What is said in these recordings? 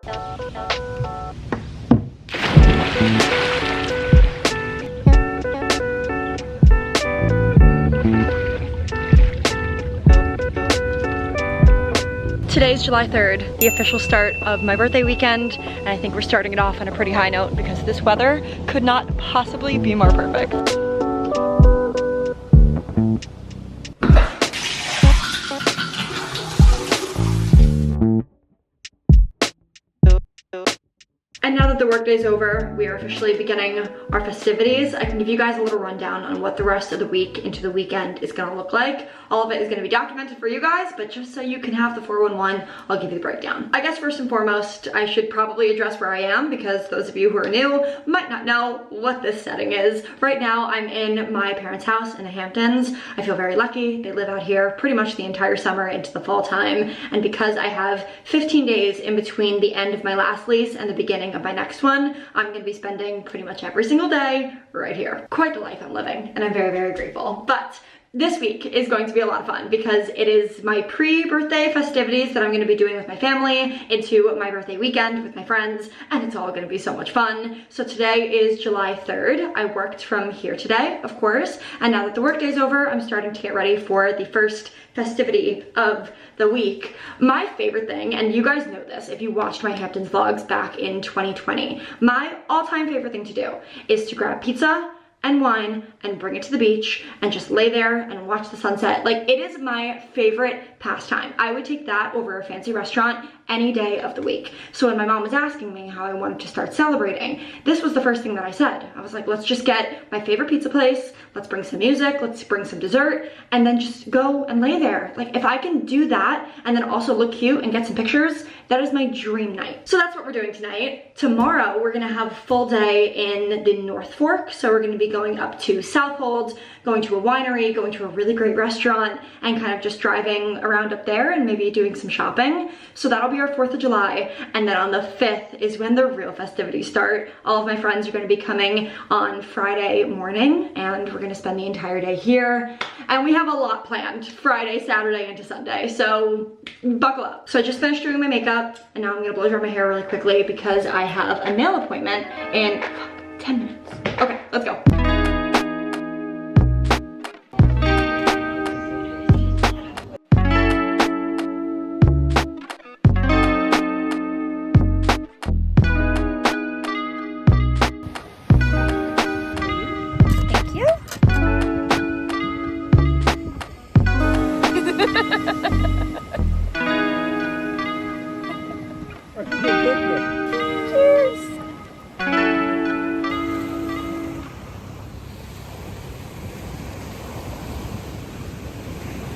Today's July 3rd, the official start of my birthday weekend, and I think we're starting it off on a pretty high note because this weather could not possibly be more perfect. And now that the workday's over, we are officially beginning our festivities. I can give you guys a little rundown on what the rest of the week into the weekend is gonna look like. All of it is gonna be documented for you guys, but just so you can have the 411, I'll give you the breakdown. I guess first and foremost, I should probably address where I am because those of you who are new might not know what this setting is. Right now, I'm in my parents' house in the Hamptons. I feel very lucky. They live out here pretty much the entire summer into the fall time. And because I have 15 days in between the end of my last lease and the beginning of my next one, I'm gonna be spending pretty much every single day right here. Quite the life I'm living, and I'm very, very grateful. But this week is going to be a lot of fun because it is my pre-birthday festivities that I'm gonna be doing with my family into my birthday weekend with my friends, and it's all gonna be so much fun. So today is July 3rd. I worked from here today, of course, and now that the workday's over, I'm starting to get ready for the first festivity of the week. My favorite thing, and you guys know this if you watched my Hamptons vlogs back in 2020, my all-time favorite thing to do is to grab pizza and wine and bring it to the beach and just lay there and watch the sunset. Like, it is my favorite pastime. I would take that over a fancy restaurant any day of the week. So when my mom was asking me how I wanted to start celebrating, this was the first thing that I said. I was like, let's just get my favorite pizza place, let's bring some music, let's bring some dessert, and then just go and lay there. Like, if I can do that and then also look cute and get some pictures, that is my dream night. So that's what we're doing tonight. Tomorrow, we're gonna have a full day in the North Fork. So we're gonna be going up to Southold, going to a winery, going to a really great restaurant, and kind of just driving around up there and maybe doing some shopping. So that'll be our 4th of July. And then on the 5th is when the real festivities start. All of my friends are gonna be coming on Friday morning, and we're gonna spend the entire day here. And we have a lot planned Friday, Saturday, into Sunday. So buckle up. So I just finished doing my makeup, and now I'm gonna blow dry my hair really quickly because I have a nail appointment in 10 minutes. Okay, let's go.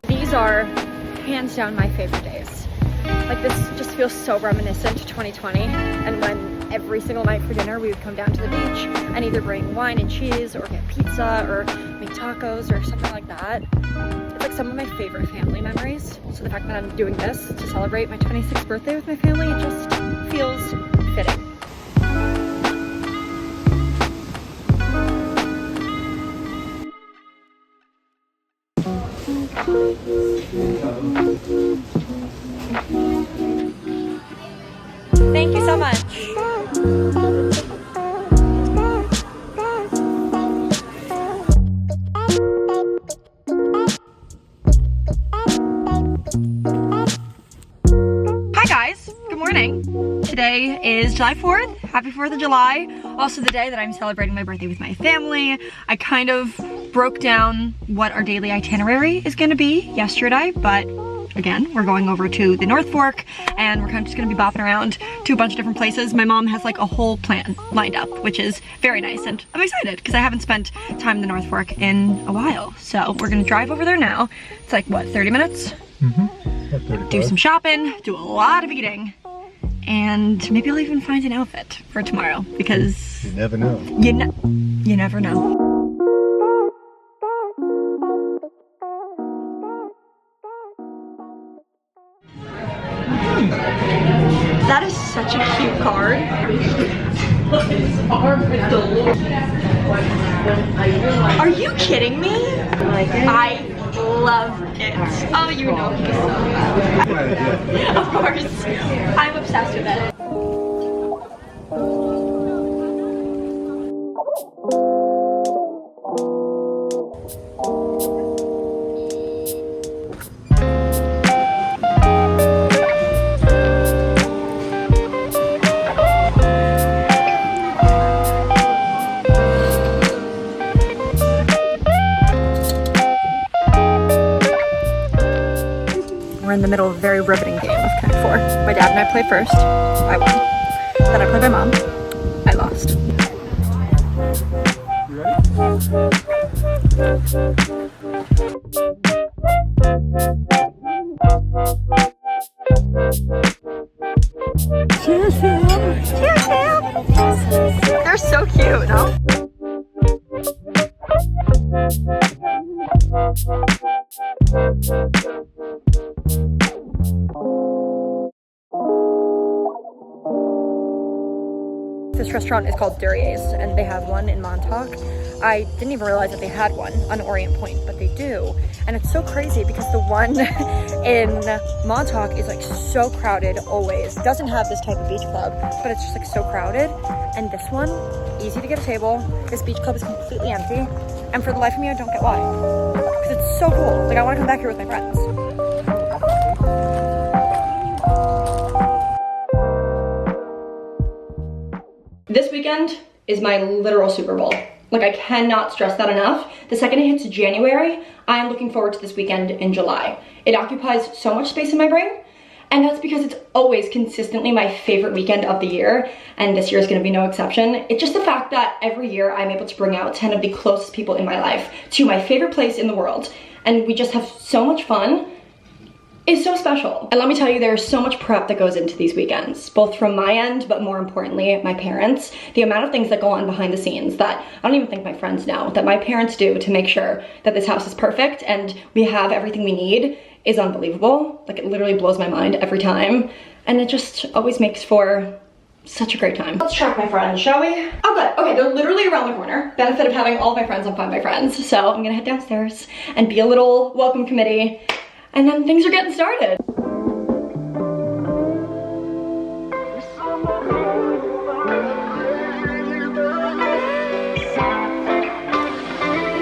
These are hands down my favorite days. Like, this just feels so reminiscent to 2020, and when every single night for dinner we would come down to the beach and either bring wine and cheese or get pizza or make tacos or something like that. It's like some of my favorite family memories. So the fact that I'm doing this to celebrate my 26th birthday with my family, it just feels fitting. Thank you so much. Hi guys, good morning. Today is July 4th. Happy 4th of July. Also the day that I'm celebrating my birthday with my family. I kind of broke down what our daily itinerary is gonna be yesterday, but again, we're going over to the North Fork and we're kind of just gonna be bopping around to a bunch of different places. My mom has like a whole plan lined up, which is very nice, and I'm excited because I haven't spent time in the North Fork in a while. So we're gonna drive over there now. It's like, what, 30 minutes? Mm-hmm. Do some shopping, do a lot of eating, and maybe I'll even find an outfit for tomorrow because you never know. You never know. That is such a cute card. Are you kidding me? I love it. Oh, you know me so well. Of course. I'm obsessed with it. the middle of a very riveting game of Connect 4. My dad and I played first. I won. Then I played my mom. I lost. You ready? Cheers, Sam. Cheers, Sam. They're so cute, no? This restaurant is called Durier's, and they have one in Montauk. I didn't even realize that they had one on Orient Point, but they do. And it's so crazy because the one in Montauk is like so crowded always. It doesn't have this type of beach club, but it's just like so crowded. And this one, easy to get a table. This beach club is completely empty. And for the life of me, I don't get why. Because it's so cool. Like, I want to come back here with my friends. This weekend is my literal Super Bowl. Like, I cannot stress that enough. The second it hits January, I am looking forward to this weekend in July. It occupies so much space in my brain, and that's because it's always consistently my favorite weekend of the year, and this year is gonna be no exception. It's just the fact that every year I'm able to bring out 10 of the closest people in my life to my favorite place in the world, and we just have so much fun. Is so special. And let me tell you, there's so much prep that goes into these weekends, both from my end, but more importantly, my parents. The amount of things that go on behind the scenes that I don't even think my friends know, that my parents do to make sure that this house is perfect and we have everything we need is unbelievable. Like, it literally blows my mind every time. And it just always makes for such a great time. Let's track my friends, shall we? Oh good, okay, they're literally around the corner. Benefit of having all of my friends on Find My Friends. So I'm gonna head downstairs and be a little welcome committee. And then things are getting started.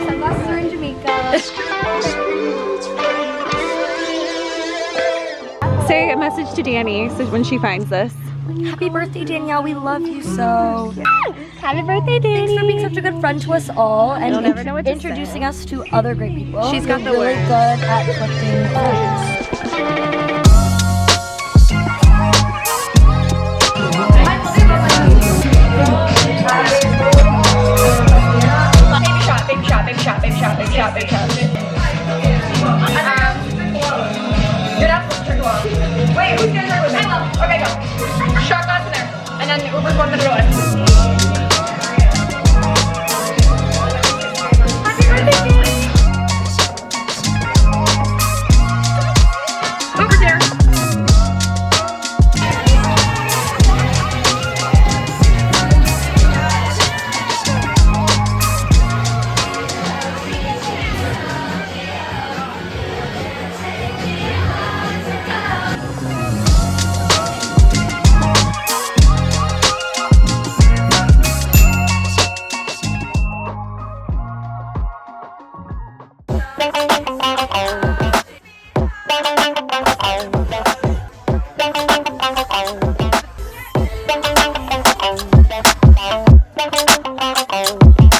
Sunglasses are in Jamaica. Say a message to Danny so when she finds this. Happy birthday, Danielle. We love you so. Happy birthday, Danny. Thanks for being such a good friend to us all and You'll never know what to introducing us to other great people. She's got the really words. good at collecting friends. Baby shot. You're not supposed to drink alone. Wait, who's gonna drink with me? I will. Okay, go. Shot glass in there. And then Uber's 1 minute away. Happy birthday, Danny. Uber's here.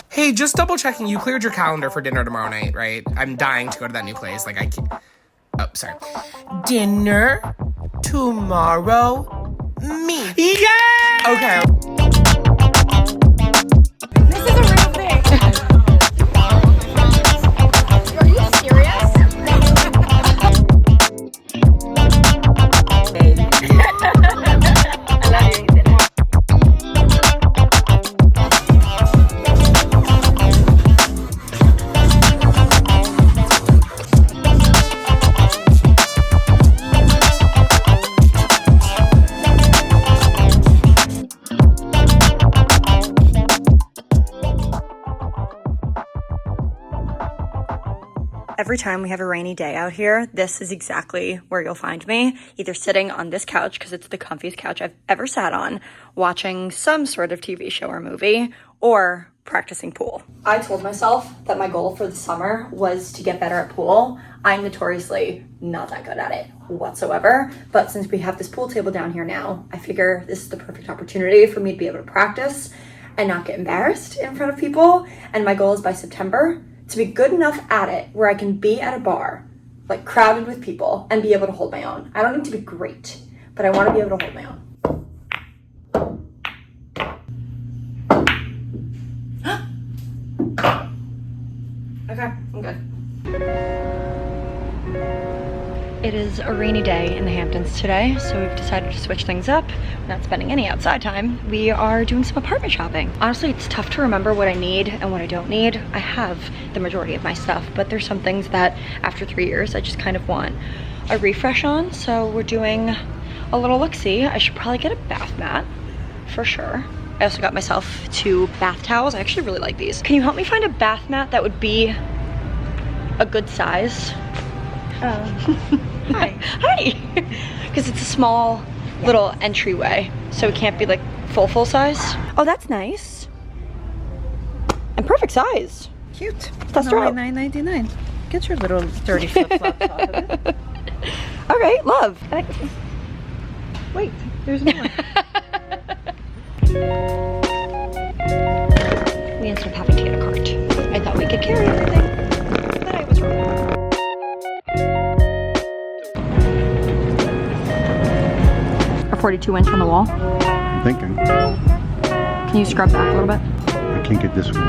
Hey, just double checking. You cleared your calendar for dinner tomorrow night, right? I'm dying to go to that new place. Like, I can't. Oh, sorry. Dinner tomorrow? Me. Yeah! Okay. This is a real thing. Are you serious? I love you. Every time we have a rainy day out here, this is exactly where you'll find me, either sitting on this couch, because it's the comfiest couch I've ever sat on, watching some sort of TV show or movie, or practicing pool. I told myself that my goal for the summer was to get better at pool. I'm notoriously not that good at it whatsoever, but since we have this pool table down here now, I figure this is the perfect opportunity for me to be able to practice and not get embarrassed in front of people. And my goal is by September to be good enough at it where I can be at a bar like crowded with people and be able to hold my own. I don't need to be great, but I want to be able to hold my own. Okay, I'm good. It is a rainy day in the Hamptons today, so we've decided to switch things up. We're not spending any outside time. We are doing some apartment shopping. Honestly, it's tough to remember what I need and what I don't need. I have the majority of my stuff, but there's some things that after 3 years, I just kind of want a refresh on. So we're doing a little look-see. I should probably get a bath mat for sure. I also got myself 2 bath towels. I actually really like these. Can you help me find a bath mat that would be a good size? Hi. Hi. Because it's a small little entryway, so it can't be like full size. Oh, that's nice. And perfect size. Cute. That's right. $9.99. Get your little dirty flip-flops off of it. All right, love. Wait, there's more. We ended up having to get a cart. I thought we could carry everything, but I was wrong. A 42-inch on the wall. I'm thinking. Can you scrub back a little bit? I can't get this one.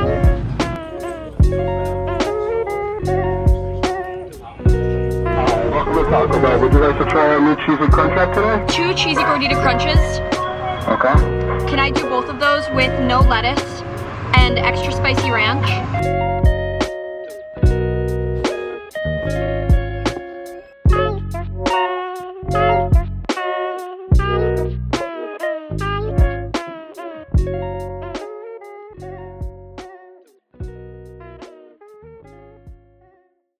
Welcome to Taco Bell. Would you like to try our new cheesy crunch wrap today? 2 cheesy gordita crunches. Okay. Can I do both of those with no lettuce and extra spicy ranch?